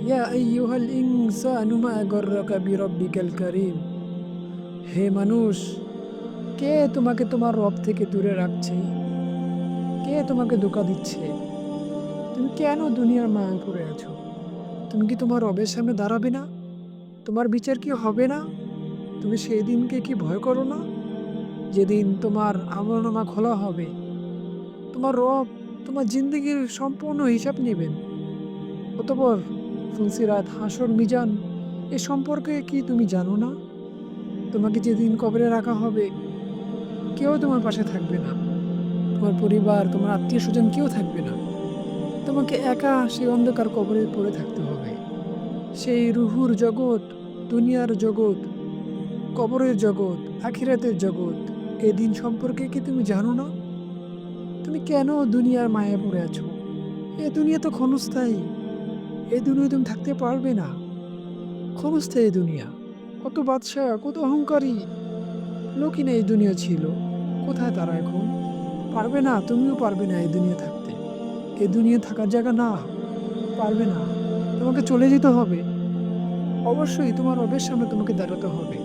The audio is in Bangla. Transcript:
ইয়া আইয়ুহাল ইনসানু মা গররাকা বিরব্বিকাল কারীম। হে মানুষ, কে তোমাকে তোমার রব থেকে দূরে রাখছে? কে তোমাকে ধোঁকা দিচ্ছে? তুমি কেন দুনিয়ার মায়ায় পড়ে আছো? তুমি কি তোমার রবের সামনে দাঁড়াবে না? তোমার বিচার কি হবে না? তুমি সেই দিনকে কি ভয় করো না? যেদিন তোমার আমলনামা খোলা হবে, তোমার রব তোমার জিন্দেগির সম্পূর্ণ হিসাব নেবেন। অতঃপর ফুলসিরাত, হাসর, মিজান এ সম্পর্কে কি তুমি জানো না? তোমাকে যেদিন কবরে রাখা হবে, কেউ তোমার পাশে থাকবে না। তোমার পরিবার, তোমার আত্মীয়স্বজন কেউ থাকবে না। তোমাকে একা সেই অন্ধকার কবরে পড়ে থাকতে হবে। সেই রুহুর জগৎ, দুনিয়ার জগৎ, কবরের জগৎ, আখিরাতের জগৎ, এ দিন সম্পর্কে কি তুমি জানো না? তুমি কেন দুনিয়ার মায়ায় পড়ে আছো? এ দুনিয়া তো ক্ষণস্থায়ী। এই দুনিয়ায় তুমি থাকতে পারবে না। ক্ষণস্থায়ী দুনিয়া। কত বাদশা, কত অহংকারী লোকই না এই দুনিয়া ছিল। কোথায় তারা এখন? পারবে না, তুমিও পারবে না এই দুনিয়া থাকতে। এই দুনিয়া থাকার জায়গা না, পারবে না। তোমাকে চলে যেতে হবে। অবশ্যই তোমার রবের সামনে তোমাকে দাঁড়াতে হবে।